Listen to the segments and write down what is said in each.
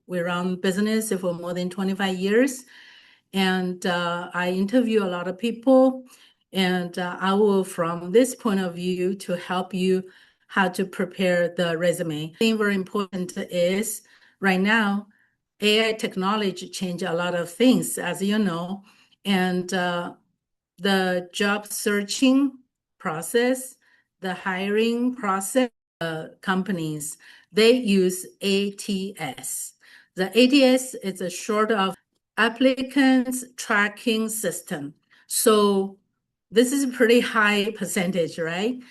we run business for more than 25 years. And I interview a lot of people. And I will, from this point of view, to help you how to prepare the resume. I think very important is right now, AI technology change a lot of things, as you know, and the job searching process, the hiring process, companies, they use ATS. The ATS is a short of Applicant Tracking System. So this is a pretty high percentage, right?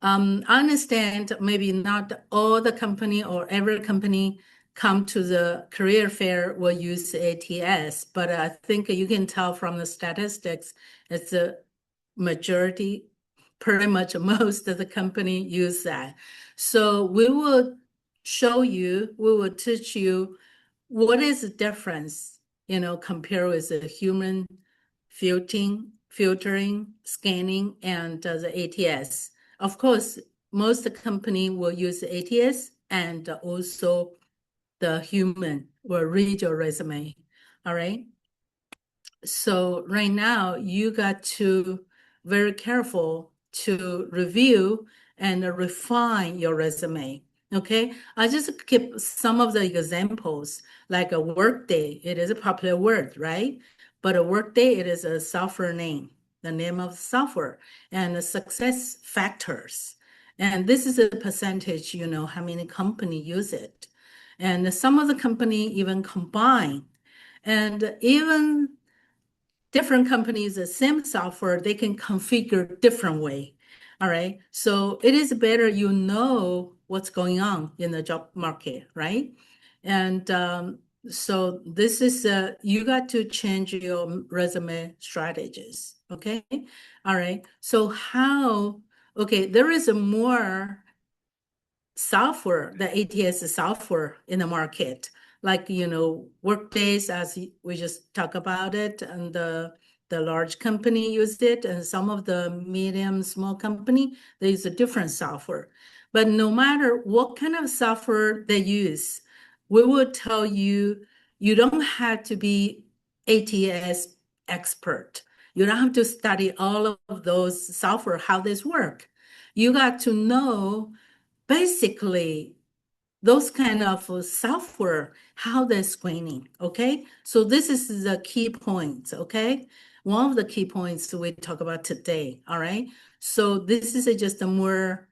I understand maybe not all the company or every company come to the career fair will use ATS, but I think you can tell from the statistics, it's a majority, pretty much most of the company use that. So we will show you, we will teach you what is the difference, compared with the human filtering, scanning, and the ATS. Of course, most company will use the ATS, and also the human will read your resume. All right. So right now you got to very careful to review and refine your resume. Okay, I just keep some of the examples, like a workday. It is a popular word, right? But a workday, it is a software name, the name of the software, and the success factors. And this is a percentage, how many company use it. And some of the company even combine. And even different companies, the same software, they can configure different way. All right. So it is better you know what's going on in the job market, right? And so this is you got to change your resume strategies. Okay. All right. So okay, there is a more software, the ATS software in the market, like, Workdays, as we just talked about it, and the large company used it, and some of the medium, small company, they use a different software. But no matter what kind of software they use, we will tell you, you don't have to be ATS expert. You don't have to study all of those software, how this work. You got to know basically those kind of software, how they're screening. Okay, so this is the key points. Okay, one of the key points we talk about today. All right, so this is just a more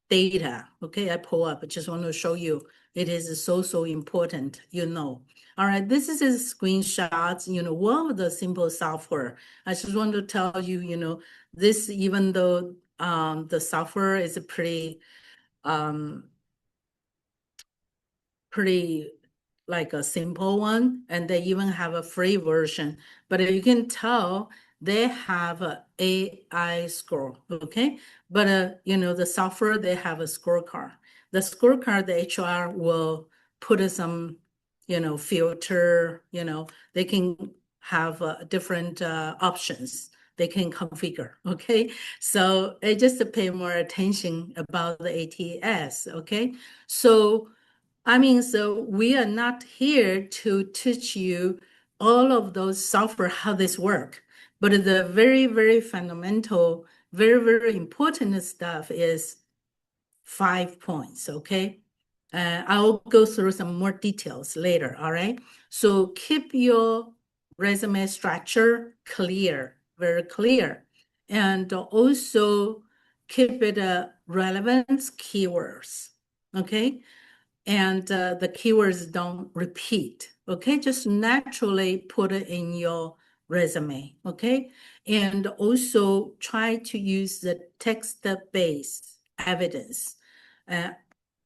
data. Okay, I pull up. I just want to show you it is so important. All right, this is a screenshots. One of the simple software. I just want to tell you, this, even though the software is pretty like a simple one, and they even have a free version, but you can tell they have a AI score. Okay, but the software, they have a scorecard. The scorecard, the HR will put some filter. They can have different options they can configure. Okay, so I just pay more attention about the ATS. Okay, so so we are not here to teach you all of those software, how this work. But the very, very fundamental, very, very important stuff is 5 points, okay? I'll go through some more details later, all right? So keep your resume structure clear, very clear. And also keep it relevant keywords, okay? And the keywords don't repeat. Okay, just naturally put it in your resume. Okay, and also try to use the text-based evidence. Uh,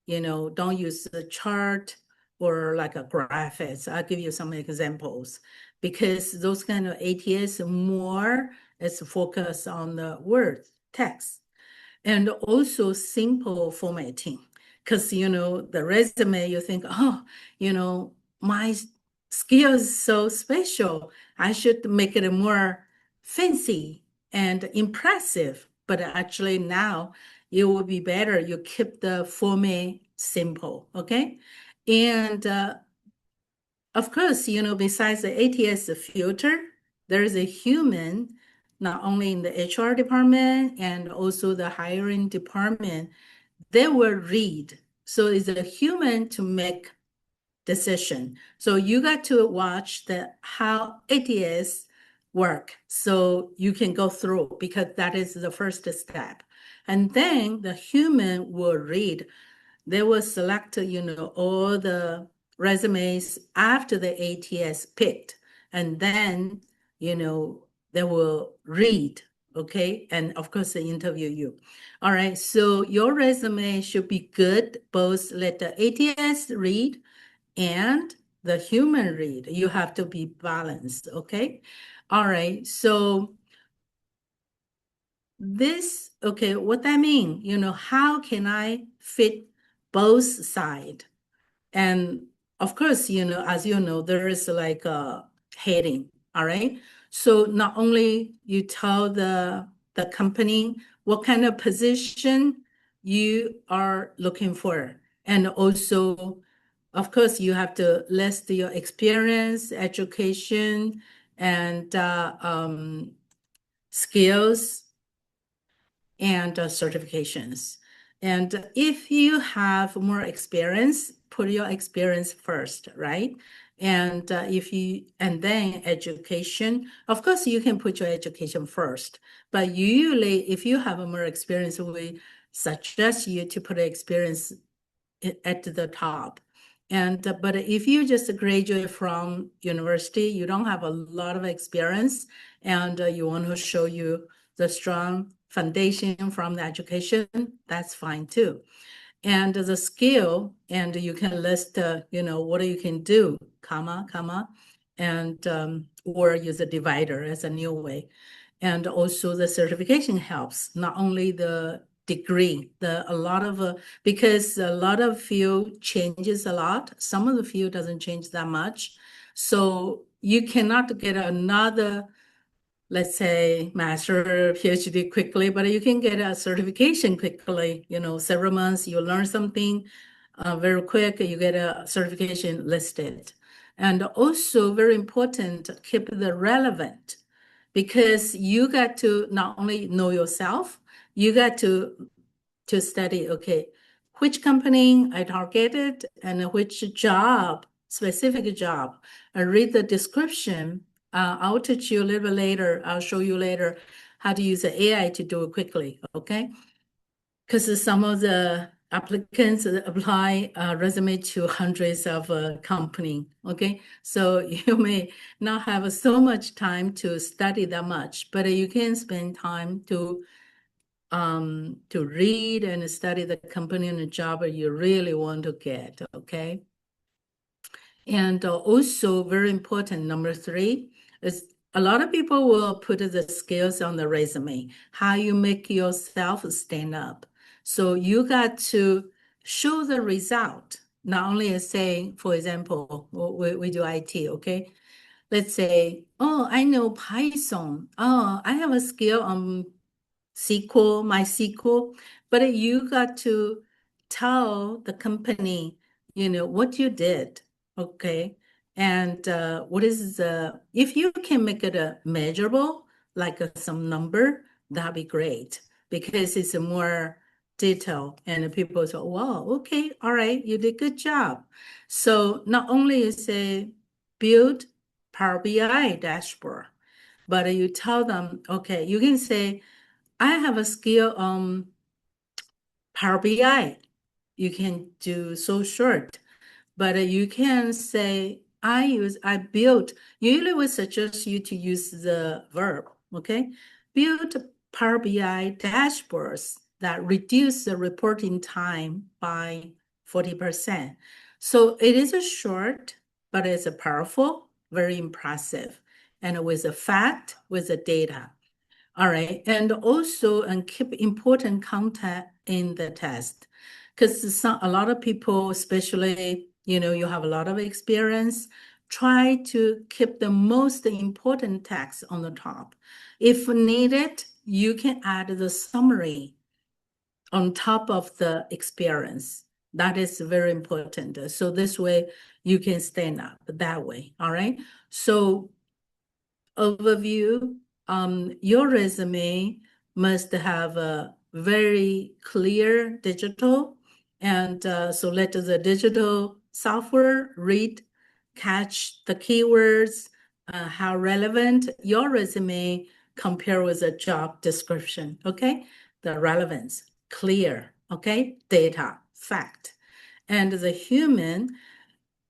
don't use the chart or like a graphics. I'll give you some examples, because those kind of ATS more is focused on the word text, and also simple formatting. Because, the resume, you think, oh, my skill is so special. I should make it more fancy and impressive. But actually now it will be better. You keep the format simple, okay? And of course, besides the ATS filter, there is a human, not only in the HR department and also the hiring department, they will read. So it's a human to make decision. So you got to watch how ATS work. So you can go through because that is the first step. And then the human will read. They will select, all the resumes after the ATS picked. And then, they will read, okay? And of course, they interview you. All right, so your resume should be good, both let the ATS read and the human read. You have to be balanced, okay? All right, so okay, what that mean? How can I fit both sides? And of course, as you know, there is like a heading, all right? So not only you tell the company what kind of position you are looking for, and also, of course, you have to list your experience, education, and skills and certifications. And if you have more experience, put your experience first, right? And and then education, of course, you can put your education first. But usually, if you have more experience, we suggest you to put experience at the top. And but if you just graduate from university, you don't have a lot of experience, and you want to show you the strong foundation from the education, that's fine too. And the skill, and you can list, what you can do, comma, and or use a divider as a new way. And also the certification helps, not only the degree, because a lot of field changes a lot. Some of the field doesn't change that much. So you cannot get another, let's say, master PhD quickly, but you can get a certification quickly, several months, you learn something very quick, you get a certification listed. And also very important, keep the relevant, because you got to not only know yourself, you got to study, okay, which company I targeted and which job, specific job. I read the description. I'll teach you a little bit later. I'll show you later how to use the AI to do it quickly, okay? Because some of the applicants apply resume to hundreds of company, okay? So you may not have so much time to study that much, but you can spend time to read and study the company and the job you really want to get, okay? And also very important, number 3, is a lot of people will put the skills on the resume, how you make yourself stand up. So you got to show the result, not only say, for example, we do IT, okay? Let's say, oh, I know Python. Oh, I have a skill on SQL, MySQL, but you got to tell the company, what you did, okay? And what is if you can make it a measurable, like some number, that'd be great because it's a more detail and people say, wow, okay, all right, you did good job. So not only you say build Power BI dashboard, but you tell them, okay, you can say, I have a skill on Power BI. You can do so short, but you can say, I built, usually we suggest you to use the verb, okay? Build Power BI dashboards that reduce the reporting time by 40%. So it is a short, but it's a powerful, very impressive, and with a fact, with the data. All right. And also, and keep important content in the test. Because a lot of people, especially, you have a lot of experience, try to keep the most important text on the top. If needed, you can add the summary on top of the experience. That is very important. So this way you can stand up that way. All right. So overview, your resume must have a very clear digital, and so let the digital software read, catch the keywords, how relevant your resume compare with a job description, okay? The relevance, clear, okay? Data, fact. And the human,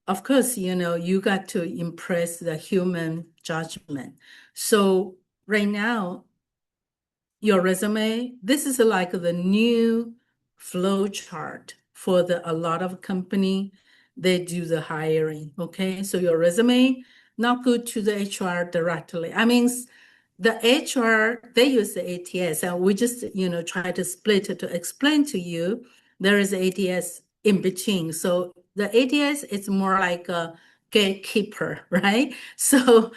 of course, you got to impress the human judgment. So right now, your resume, this is like the new flow chart for a lot of company. They do the hiring, okay? So your resume not go to the HR directly. I mean, the HR, they use the ATS, and we just, try to split it to explain to you. There is ATS in between. So the ATS is more like a gatekeeper, right? So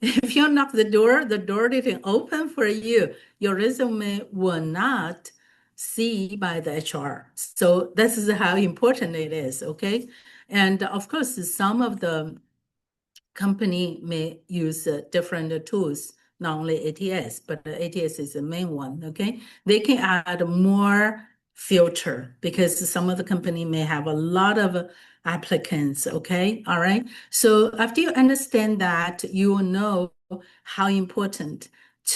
if you knock the door didn't open for you. Your resume will not see by the HR. So this is how important it is, okay? And of course, some of the company may use different tools, not only ATS, but the ATS is the main one, okay? They can add more filter because some of the company may have a lot of applicants, okay? All right. So after you understand that, you will know how important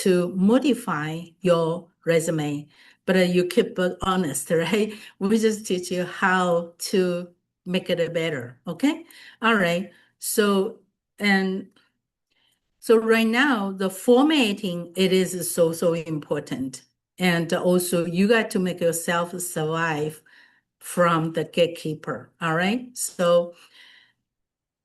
to modify your resume, but you keep it honest, right? We just teach you how to make it better, okay? All right. So and so right now, the formatting, it is so important. And also you got to make yourself survive from the gatekeeper. All right. So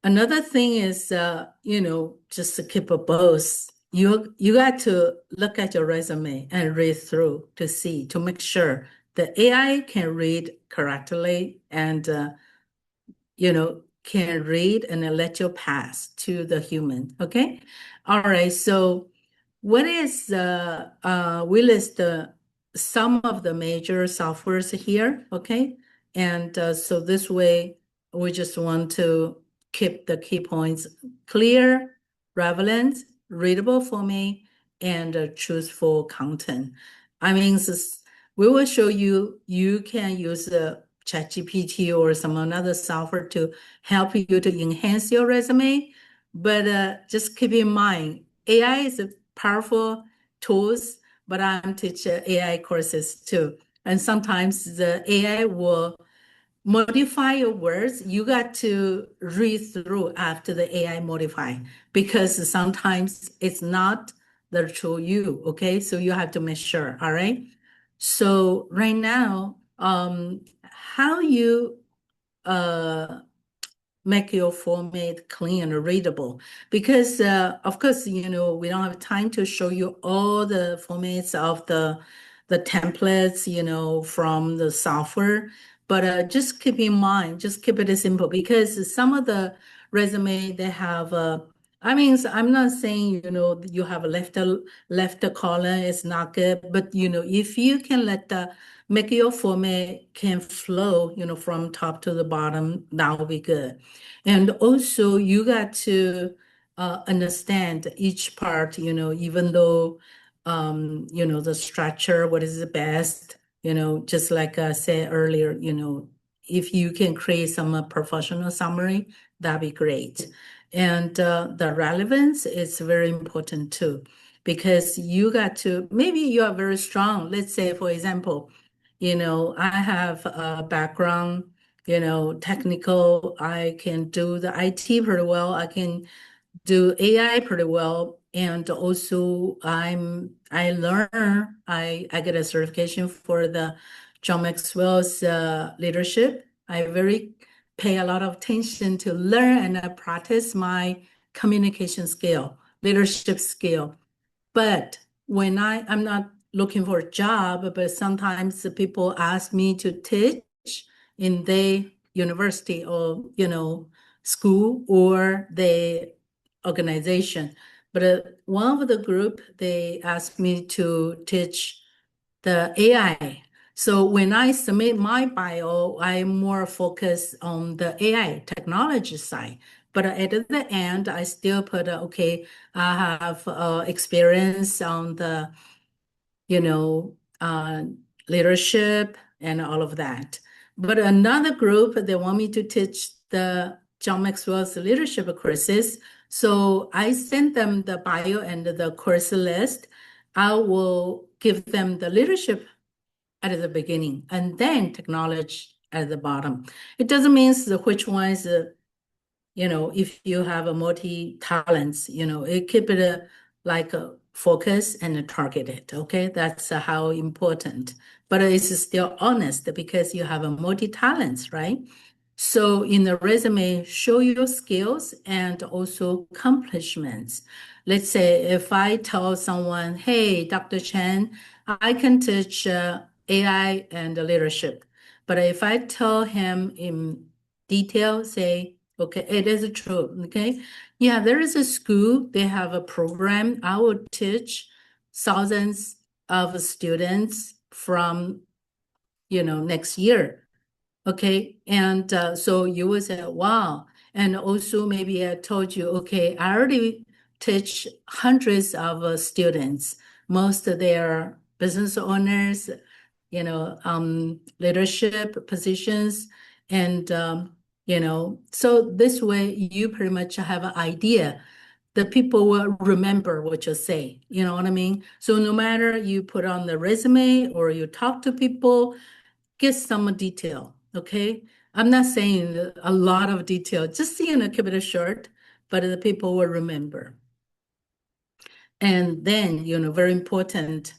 another thing is, just to keep a both. You got to look at your resume and read through to make sure the AI can read correctly and can read and then let you pass to the human. Okay. All right. So what is we list some of the major softwares here. Okay. And so this way we just want to keep the key points clear, relevant, readable for me, and truthful content. I mean, we will show you can use the ChatGPT or some another software to help you to enhance your resume. But just keep in mind, AI is a powerful tools, but I'm teaching AI courses too. And sometimes the AI will modify your words. You got to read through after the AI modify because sometimes it's not the true you. Okay. So you have to make sure. All right. So right now, how you make your format clean and readable because of course we don't have time to show you all the formats of the templates from the software, but just keep in mind, just keep it simple because some of the resume they have I mean, I'm not saying you have a left column is not good, but if you can let the make your format can flow from top to the bottom, that will be good. And also you got to understand each part, even though, the structure, what is the best, just like I said earlier, if you can create some professional summary, that'd be great. And the relevance is very important too, because you got to, maybe you are very strong. Let's say, for example, I have a background technical. I can do the IT pretty well. I can do AI pretty well. And also I get a certification for the John Maxwell's leadership. I very pay a lot of attention to learn and practice my communication skill, leadership skill. But when I'm not looking for a job, but sometimes the people ask me to teach in the university or, school or the organization. But one of the group, they asked me to teach the AI. So when I submit my bio, I'm more focused on the AI technology side. But at the end, I still put, okay, I have experience on the, you know, leadership and all of that. But another group, they want me to teach the John Maxwell's leadership courses. So I send them the bio and the course list. I will give them the leadership at the beginning and then technology at the bottom. It doesn't mean which one is, if you have a multi-talents, it keep it like a focus and targeted. Okay, that's how important. But it's still honest because you have a multi-talents, right? So in the resume, show your skills and also accomplishments. Let's say if I tell someone, hey, Dr. Chen, I can teach AI and leadership. But if I tell him in detail, say, okay, it is true, okay? Yeah, there is a school, they have a program. I will teach thousands of students from, next year. Okay, and so you will say, wow. And also maybe I told you, okay, I already teach hundreds of students. Most of their business owners, leadership positions. And, so this way you pretty much have an idea. The people will remember what you say. You know what I mean? So no matter you put on the resume or you talk to people, get some detail, okay? I'm not saying a lot of detail, just, keep it short, but the people will remember. And then, very important,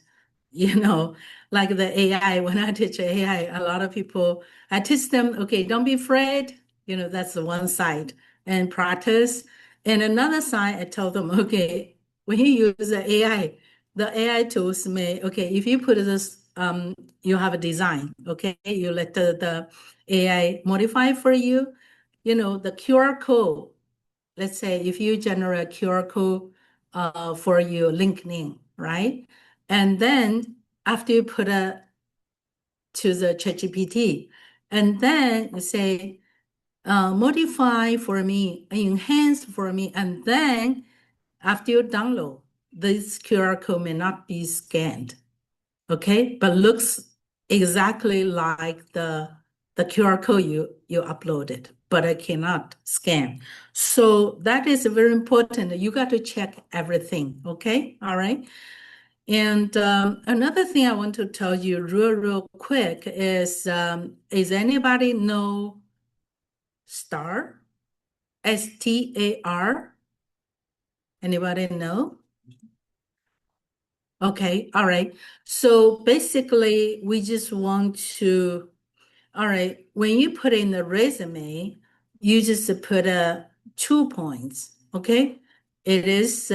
like the AI, when I teach AI, a lot of people, I teach them, okay, don't be afraid. That's the one side and practice. And another side, I tell them, okay, when you use the AI tools may, okay, if you put this, you have a design, okay, you let the AI modify for you, the QR code. Let's say if you generate a QR code for your LinkedIn, right? And then after you put it to the ChatGPT, and then you say, modify for me, enhance for me, and then after you download, this QR code may not be scanned, okay, but looks exactly like the QR code you uploaded, but I cannot scan. So that is very important. You got to check everything, okay? All right. And another thing I want to tell you real quick is anybody know STAR? STAR? Anybody know? Okay, all right. So basically, we just want to, all right, when you put in the resume, you just put 2 points, okay? It is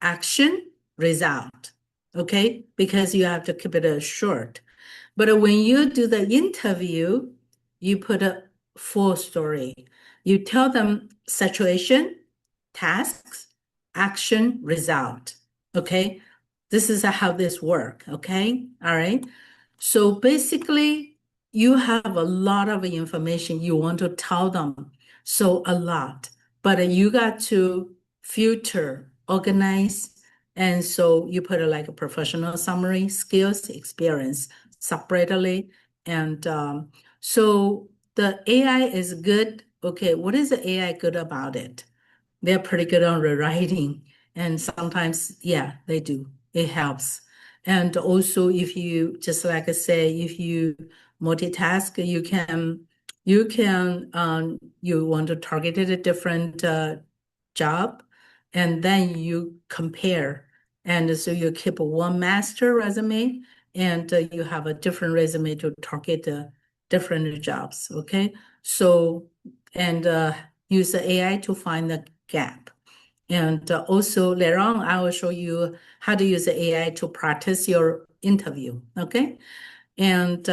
action, result, okay? Because you have to keep it short. But when you do the interview, you put a full story. You tell them situation, tasks, action, result, okay? This is how this work, okay? All right. So basically, you have a lot of information you want to tell them. So a lot, but you got to filter, organize, and so you put like a professional summary, skills, experience separately. And so the AI is good. Okay, what is the AI good about it? They're pretty good on rewriting. And sometimes, yeah, they do. It helps. And also, if you, just like I say, if you multitask, you want to target a different job, and then you compare. And so you keep one master resume, and you have a different resume to target different jobs. Okay. So, and use the AI to find the gap. And also later on, I will show you how to use the AI to practice your interview. Okay. And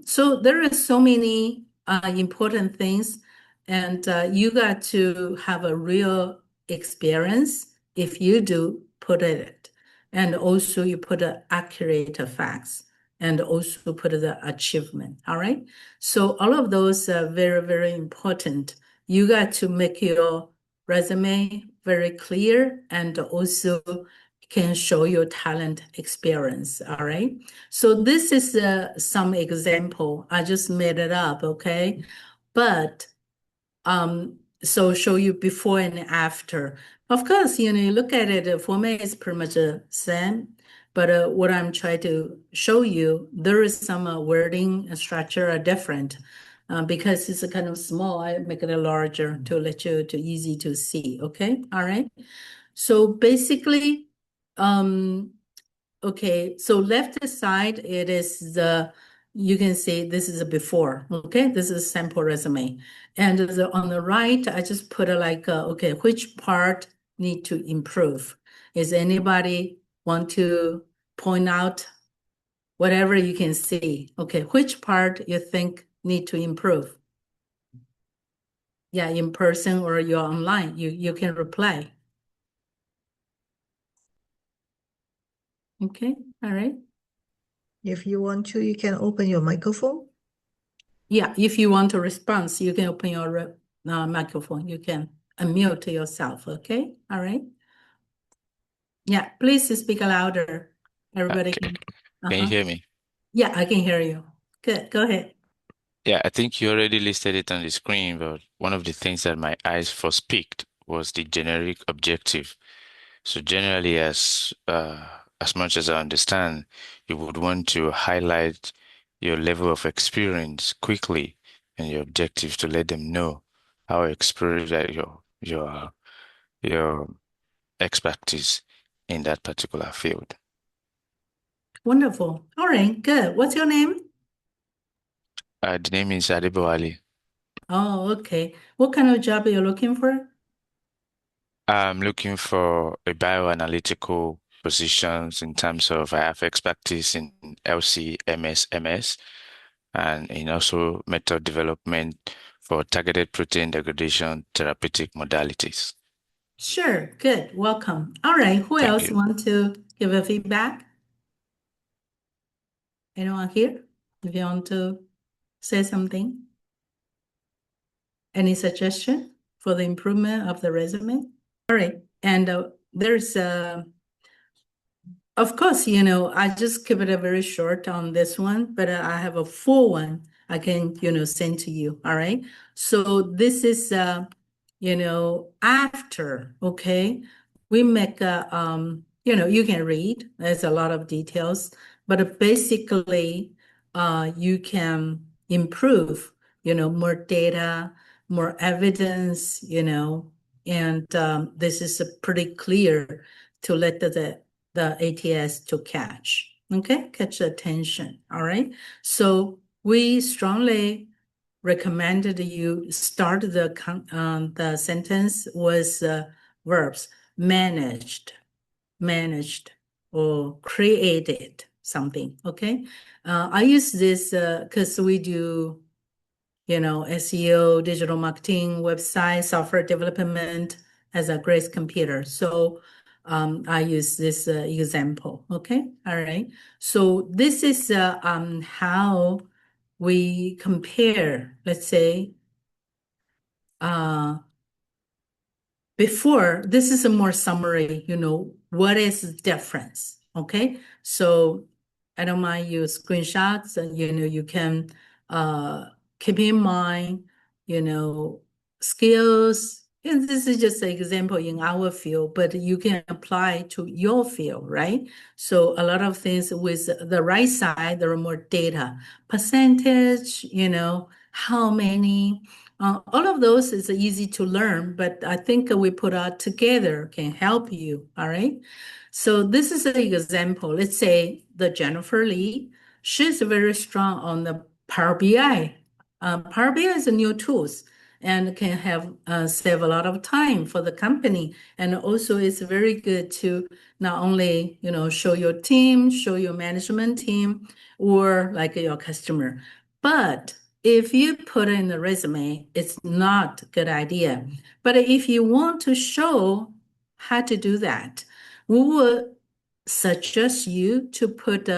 so there are so many important things, and you got to have a real experience if you do put it. And also you put accurate facts and also put the achievement. All right. So all of those are very, very important. You got to make your resume very clear and also can show your talent experience. All right. So this is some example. I just made it up. Okay. But so show you before and after. Of course, you look at it, the format is pretty much the same, but what I'm trying to show you, there is some wording and structure are different. Because it's a kind of small, I make it larger to let you to easy to see. Okay, all right. So basically, okay, so left side, it is you can see this is a before, okay? This is sample resume. And on the right, I just put like, okay, which part need to improve? Is anybody want to point out whatever you can see? Okay, which part you think need to improve? Yeah, in person or you're online, you can reply. Okay, all right. If you want to, you can open your microphone. Yeah, if you want to respond, you can open your microphone. You can unmute yourself, okay? All right. Yeah, please speak louder. Everybody Okay. can. Can you hear me? Yeah, I can hear you. Good, go ahead. Yeah, I think you already listed it on the screen, but one of the things that my eyes first picked was the generic objective. So generally, as much as I understand, you would want to highlight your level of experience quickly and your objective to let them know how experienced that your expertise in that particular field. Wonderful. All right, good. What's your name? The name is Adebo Ali. Oh, okay. What kind of job are you looking for? I'm looking for a bioanalytical positions in terms of I have expertise in LC, MS, and in also method development for targeted protein degradation therapeutic modalities. Sure, good. Welcome. All right, who Thank else you. want to give a feedback? Anyone here? If you want to say something? Any suggestion for the improvement of the resume? All right, and there's of course, I just keep it a very short on this one, but I have a full one I can, send to you. All right. So this is, after, okay, we make you can read. There's a lot of details, but basically, you can improve, more data, more evidence, and this is pretty clear to let the ATS to catch, okay? Catch the attention, all right? So we strongly recommended you start the sentence with verbs managed, or created something, okay? I use this because we do SEO, digital marketing, website, software development as a Grace computer. So I use this example. Okay, all right. So this is how we compare, let's say, before, this is a more summary, what is the difference? Okay, so I don't mind you screenshots and you can keep in mind, skills. And this is just an example in our field, but you can apply to your field, right? So a lot of things with the right side, there are more data, percentage, how many. All of those is easy to learn, but I think we put out together can help you. All right. So this is an example. Let's say the Jennifer Lee, she's very strong on the Power BI. Power BI is a new tools and can have save a lot of time for the company. And also it's very good to not only, show your team, show your management team, or like your customer, but if you put in the resume, it's not a good idea. But if you want to show how to do that, we would suggest you to put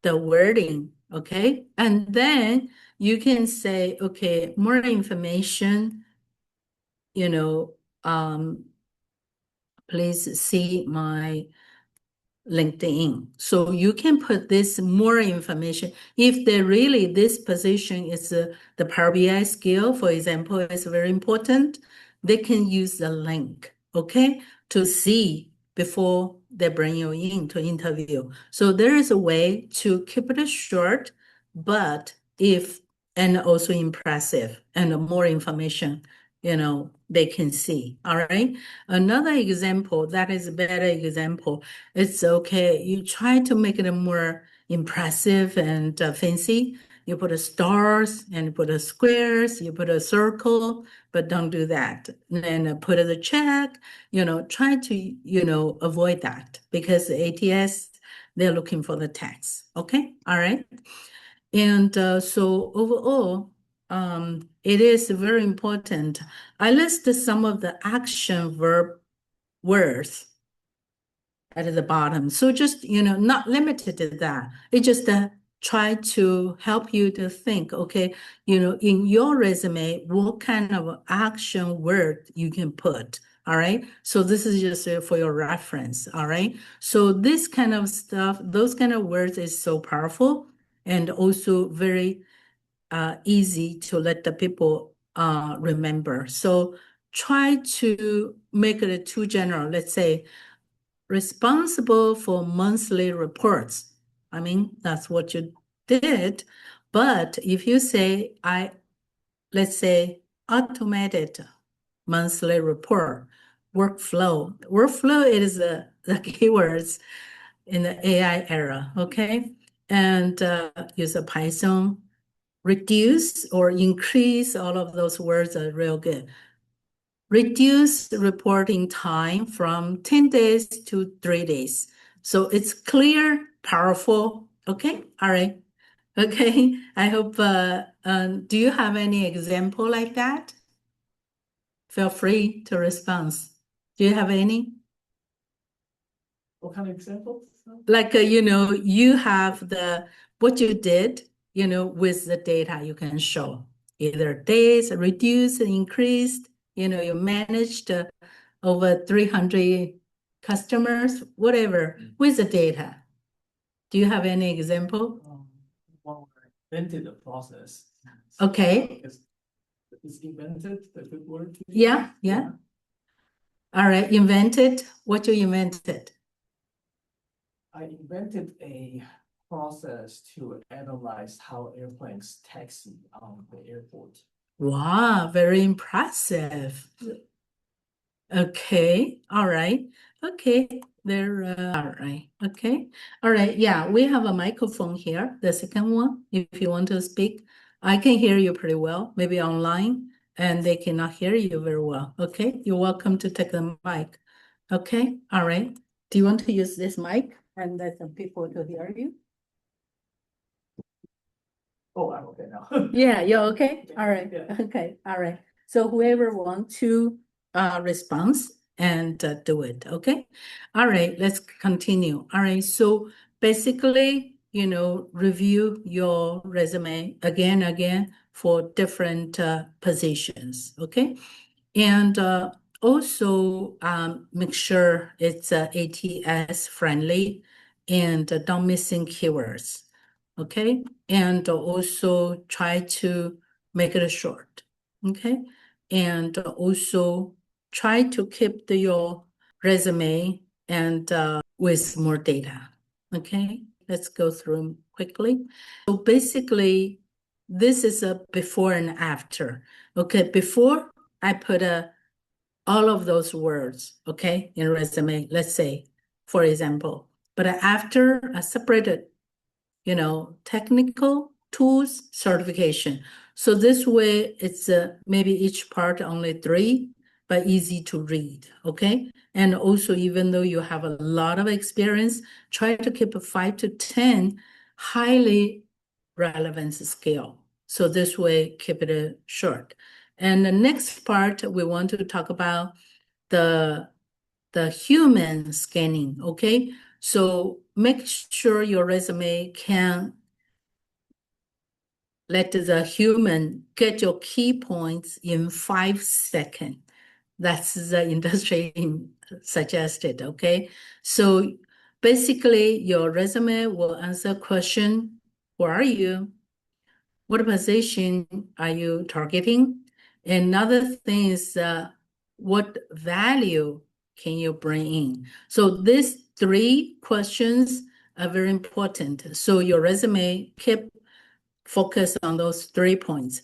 the wording, okay? And then you can say, okay, more information, please see my LinkedIn. So you can put this more information. If this position is the Power BI skill, for example, is very important, they can use the link, okay, to see before they bring you in to interview. So there is a way to keep it short, but and also impressive and more information, they can see. All right. Another example, that is a better example. It's okay. You try to make it more impressive and fancy. You put a stars and you put a squares, you put a circle, but don't do that. And then put a check, try to, avoid that because the ATS, they're looking for the text. Okay. All right. And so overall, it is very important. I listed some of the action verb words at the bottom. So just, not limited to that. It just try to help you to think, okay, in your resume, what kind of action word you can put. All right. So this is just for your reference. All right. So this kind of stuff, those kind of words is so powerful and also very easy to let the people remember. So try to make it too general. Let's say responsible for monthly reports. I mean, that's what you did. But if you say, let's say, automated monthly report, workflow. Workflow is the keywords in the AI era, okay? And use a Python, reduce or increase, all of those words are real good. Reduce reporting time from 10 days to 3 days. So it's clear, powerful. Okay, all right. Okay, I hope, do you have any example like that? Feel free to respond. Do you have any? What kind of examples? Like, you have what you did, with the data you can show. Either days, reduced, increased, you managed over 300 customers, whatever, with the data. Do you have any example? Well, I invented the process. Okay. Is invented the good word? Yeah. All right, invented. What you invented? I invented a process to analyze how airplanes taxi on the airport. Wow, very impressive. Okay, all right. Okay, all right. Okay, all right. Yeah, we have a microphone here, the second one. If you want to speak, I can hear you pretty well, maybe online, and they cannot hear you very well. Okay, you're welcome to take the mic. Okay, all right. Do you want to use this mic and let some people to hear you? Oh, I'm okay now. Yeah, you're okay? Okay, All right. yeah. Okay, all right. So whoever wants to respond and do it, okay? All right, let's continue. All right, so basically, review your resume again for different positions, okay? And also make sure it's ATS friendly and don't missing keywords, okay? And also try to make it short, okay? And also try to keep your resume and with more data, okay? Let's go through them quickly. So basically, this is a before and after. Okay, before I put all of those words, okay, in resume, let's say, for example, but after I separated, technical tools certification. So this way it's maybe each part only 3, but easy to read, okay? And also, even though you have a lot of experience, try to keep a 5 to 10 highly relevant skill. So this way, keep it short. And the next part, we want to talk about the human scanning, okay? So make sure your resume can let the human get your key points in 5 seconds. That's the industry suggested, okay? So basically, your resume will answer question, who are you? What position are you targeting? Another thing is what value can you bring in? So these 3 questions are very important. So your resume keep focus on those 3 points.